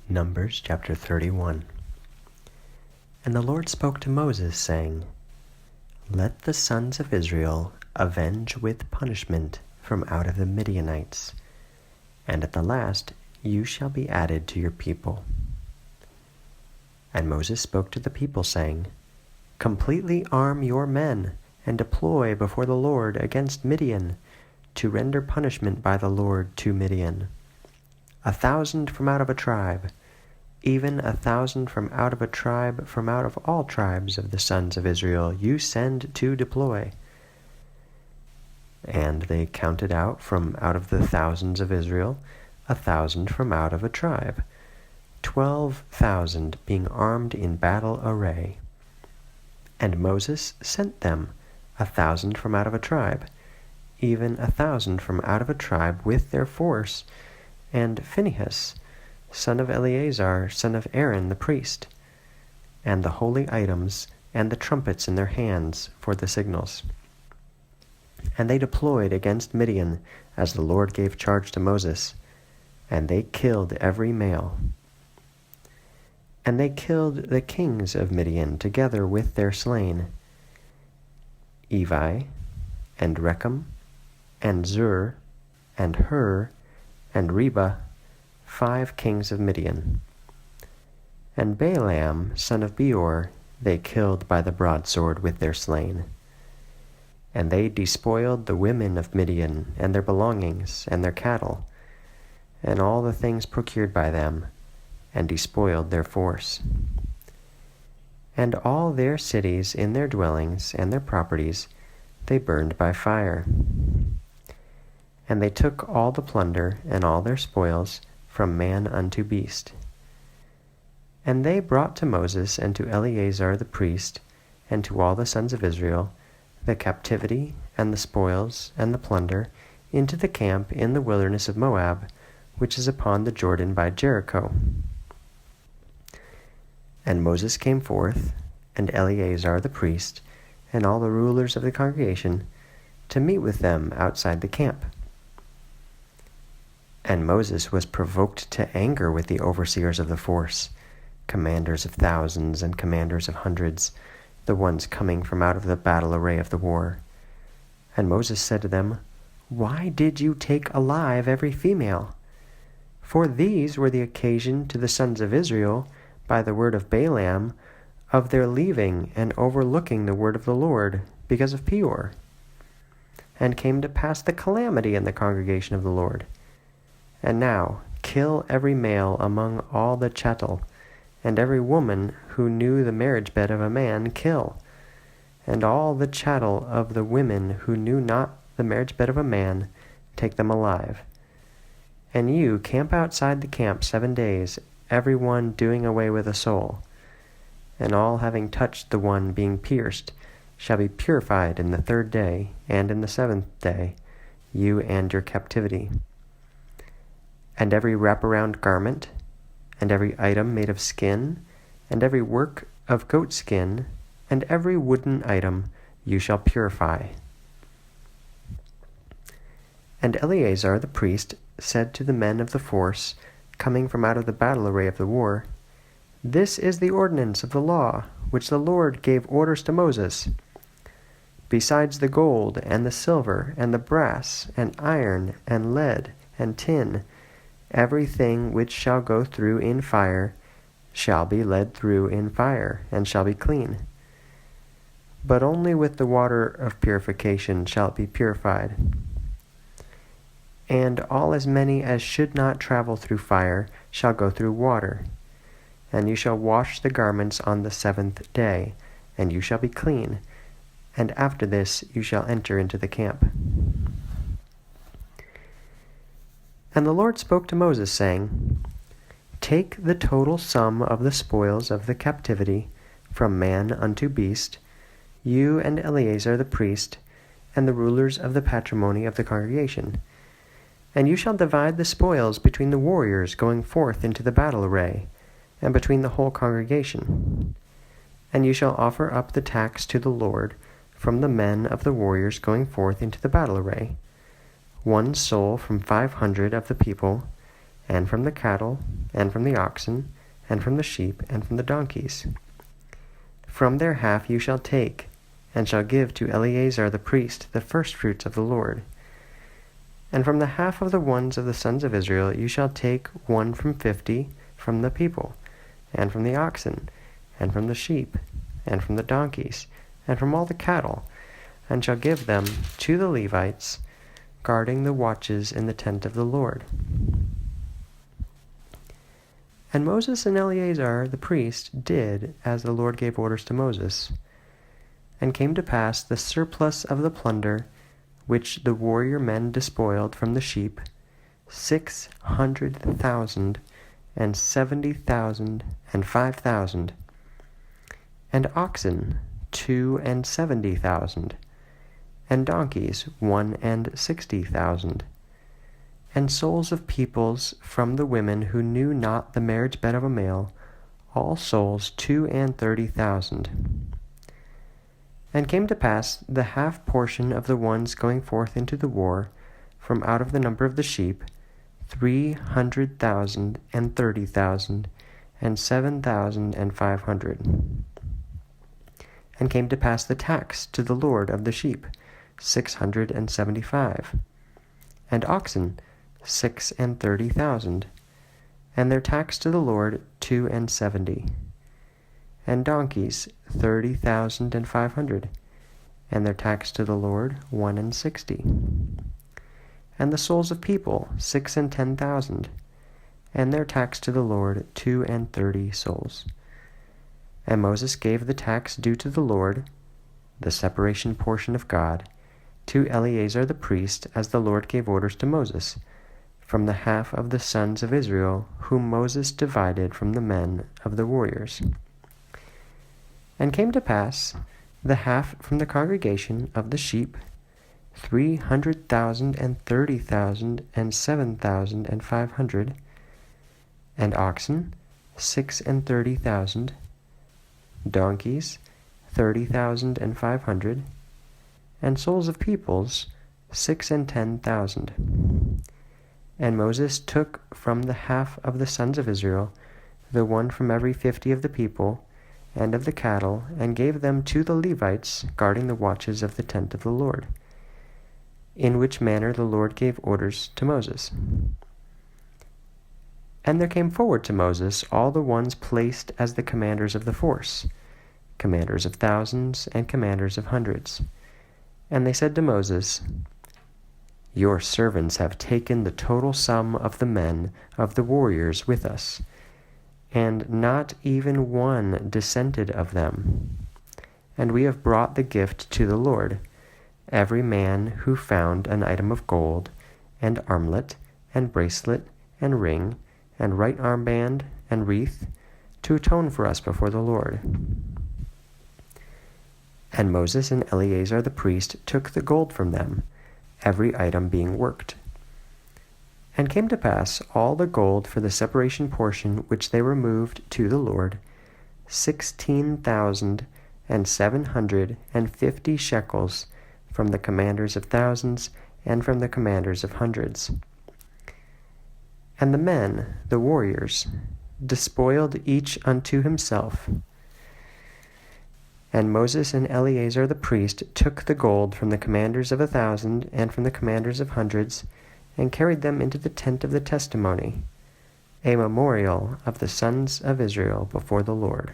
Numbers chapter 31. And the Lord spoke to Moses, saying, Let the sons of Israel avenge with punishment from out of the Midianites, and at the last you shall be added to your people. And Moses spoke to the people, saying, Completely arm your men, and deploy before the Lord against Midian, to render punishment by the Lord to Midian. 1,000 from out of a tribe, even 1,000 from out of a tribe, from out of all tribes of the sons of Israel, you send to deploy. And they counted out from out of the thousands of Israel 1,000 from out of a tribe, 12,000 being armed in battle array. And Moses sent them 1,000 from out of a tribe, even 1,000 from out of a tribe with their force, and Phinehas, son of Eleazar, son of Aaron the priest, and the holy items and the trumpets in their hands for the signals. And they deployed against Midian, as the Lord gave charge to Moses, and they killed every male. And they killed the kings of Midian together with their slain, Evi, and Rechem, and Zur, and Hur, and Reba, 5 kings of Midian. And Balaam, son of Beor, they killed by the broadsword with their slain. And they despoiled the women of Midian, and their belongings, and their cattle, and all the things procured by them, and despoiled their force. And all their cities in their dwellings and their properties they burned by fire. And they took all the plunder and all their spoils from man unto beast. And they brought to Moses and to Eleazar the priest, and to all the sons of Israel, the captivity and the spoils and the plunder into the camp in the wilderness of Moab, which is upon the Jordan by Jericho. And Moses came forth, and Eleazar the priest, and all the rulers of the congregation, to meet with them outside the camp. And Moses was provoked to anger with the overseers of the force, commanders of thousands and commanders of hundreds, the ones coming from out of the battle array of the war. And Moses said to them, Why did you take alive every female? For these were the occasion to the sons of Israel, by the word of Balaam, of their leaving and overlooking the word of the Lord, because of Peor. And came to pass the calamity in the congregation of the Lord. And now kill every male among all the chattel, and every woman who knew the marriage bed of a man kill, and all the chattel of the women who knew not the marriage bed of a man, take them alive. And you camp outside the camp 7 days, every one doing away with a soul, and all having touched the one being pierced shall be purified in the 3rd day, and in the 7th day, you and your captivity. And every wraparound garment, and every item made of skin, and every work of goat skin, and every wooden item you shall purify. And Eleazar the priest said to the men of the force, coming from out of the battle array of the war, This is the ordinance of the law, which the Lord gave orders to Moses. Besides the gold, and the silver, and the brass, and iron, and lead, and tin, everything which shall go through in fire shall be led through in fire, and shall be clean. But only with the water of purification shall it be purified. And all as many as should not travel through fire shall go through water. And you shall wash the garments on the 7th day, and you shall be clean. And after this you shall enter into the camp. And the Lord spoke to Moses, saying, Take the total sum of the spoils of the captivity from man unto beast, you and Eleazar the priest, and the rulers of the patrimony of the congregation. And you shall divide the spoils between the warriors going forth into the battle array, and between the whole congregation. And you shall offer up the tax to the Lord from the men of the warriors going forth into the battle array, 1 soul from 500 of the people, and from the cattle, and from the oxen, and from the sheep, and from the donkeys. From their half you shall take, and shall give to Eleazar the priest the firstfruits of the Lord. And from the half of the ones of the sons of Israel you shall take 1 from 50 from the people, and from the oxen, and from the sheep, and from the donkeys, and from all the cattle, and shall give them to the Levites, guarding the watches in the tent of the Lord. And Moses and Eleazar the priest did as the Lord gave orders to Moses. And came to pass the surplus of the plunder, which the warrior men despoiled from the sheep, 600,000, and 70,000, and 5,000, and oxen 270,000, and donkeys 160,000, and souls of peoples from the women who knew not the marriage bed of a male, all souls 230,000. And came to pass the half portion of the ones going forth into the war, from out of the number of the sheep, 300,000, and 30,000, and 7,500. And came to pass the tax to the Lord of the sheep, 675, and oxen 630,000, and their tax to the Lord 270, and donkeys 30,500, and their tax to the Lord 160, and the souls of people 610,000, and their tax to the Lord 230 souls. And Moses gave the tax due to the Lord, the separation portion of God, to Eleazar the priest, as the Lord gave orders to Moses, from the half of the sons of Israel, whom Moses divided from the men of the warriors. And came to pass the half from the congregation of the sheep, 300,000, and 30,000, and 7,500, and oxen 630,000, donkeys 30,500, and souls of peoples 610,000. And Moses took from the half of the sons of Israel the 1 from every 50 of the people and of the cattle, and gave them to the Levites, guarding the watches of the tent of the Lord, in which manner the Lord gave orders to Moses. And there came forward to Moses all the ones placed as the commanders of the force, commanders of thousands, and commanders of hundreds. And they said to Moses, Your servants have taken the total sum of the men of the warriors with us, and not even one dissented of them. And we have brought the gift to the Lord, every man who found an item of gold, and armlet, and bracelet, and ring, and right armband, and wreath, to atone for us before the Lord. And Moses and Eleazar the priest took the gold from them, every item being worked. And came to pass all the gold for the separation portion which they removed to the Lord, 16,750 shekels from the commanders of thousands and from the commanders of hundreds. And the men, the warriors, despoiled each unto himself. And Moses and Eleazar the priest took the gold from the commanders of 1,000 and from the commanders of hundreds, and carried them into the tent of the testimony, a memorial of the sons of Israel before the Lord.